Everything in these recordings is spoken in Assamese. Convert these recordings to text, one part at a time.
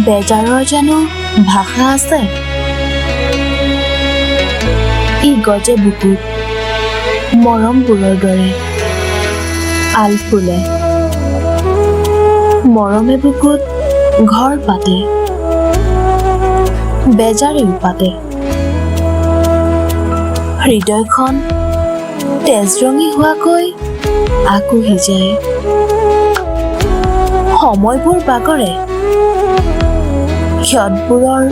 বেজাৰৰ জানো ভাষা আছে? ই গজে বুকুত মৰমবোৰৰ দৰে আল ফুলে, মৰমে বুকুত ঘৰ পাতে, বেজাৰেও পাতে। হৃদয়খন তেজৰঙী হোৱাকৈ আকুহি যায়। সময়বোৰ বাগৰে, ক্ষতবোৰৰ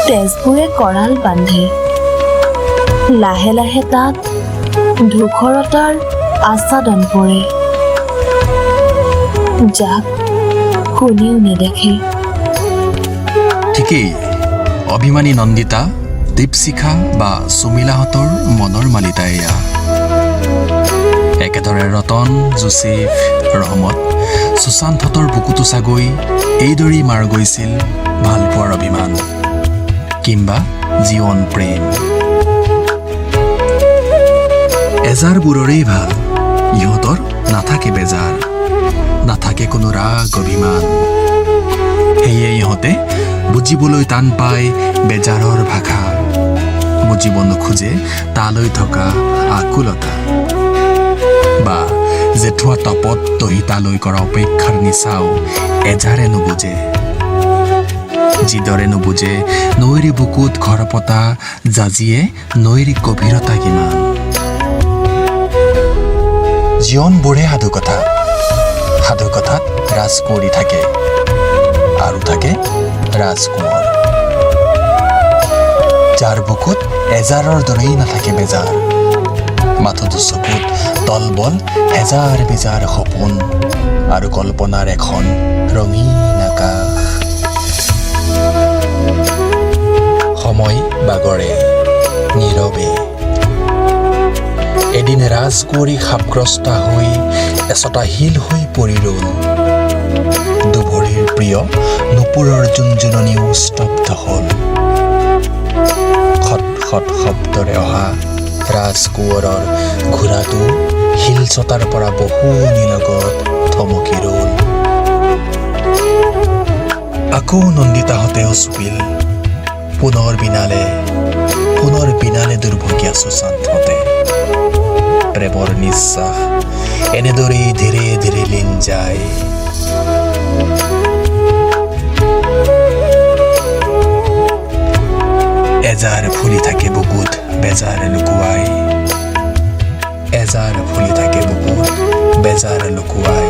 তেজবোৰে কৰাল বান্ধে। লাহে লাহে তাত ধূসৰতাৰ আচ্ছাদন পৰে, যাক কোনেও নেদেখে। ঠিকেই, অভিমানী নন্দিতা, দীপশিখা বা সুমিলাহঁতৰ মনৰ মালিতা এয়া। একেদৰে ৰতন, যোচেফ, ৰহমত, সুশান্তহঁতৰ বুকুতো চাগৈ এইদৰেই মাৰ গৈছিল ভালপোৱাৰ অভিমান কিম্বা জীৱন প্ৰেম। এজাৰবোৰৰেই ভাল, ইহঁতৰ নাথাকে বেজাৰ, নাথাকে কোনো ৰাগ অভিমান। সেয়ে ইহঁতে বুজিবলৈ টান পায় বেজাৰৰ ভাষা, বুজিব নোখোজে তালৈ থকা আকুলতা বা জেঠুৱা তপত তহি তালৈ কৰা অপেক্ষাৰ নিচাও এজাৰে নুবুজে। যিদৰে নুবুজে নৈৰ বুকুত ঘৰ পতা জাজিয়ে নৈৰ গভীৰতা কিমান। জীৱনবোৰে সাধুকথা, সাধুকথাত ৰাজকুঁৱৰী থাকে আৰু থাকে ৰাজকুঁৱৰ, যাৰ বুকুত এজাৰৰ দৰেই নাথাকে বেজাৰ। মাথোঁ চকুত তলবল হেজাৰ বেজাৰ সপোন আৰু কল্পনাৰ এখন ৰঙীন আকাশ। সময় বাগৰে নীৰৱে। এদিন ৰাজকুঁৱৰী সাপগ্ৰস্তা হৈ এচটা শিল হৈ পৰি ৰ'ল। দুভৰিৰ প্ৰিয় নুপুৰৰ জুনজুননিও স্তব্ধ হ'ল। খট খট শব্দৰে অহা ৰাজকুঁৱৰৰ ঘোঁৰাটো শিলচটাৰ পৰা বহু নিলগত থমকি ৰ'ল। আকৌ নন্দিতাহঁতেও চুপিল। পুনৰ বিনালে দুৰ্ভগীয়া সুশান্তহঁতে। প্ৰেমৰ নিশ্বাস এনেদৰেই ধীৰে ধীৰে লীন যায়। এজাৰ ফুলি থাকে বুকুত বেজাৰ লুকুৱাই, এজাৰ ফুলি থাকে বুকুত বেজাৰ লুকুৱাই।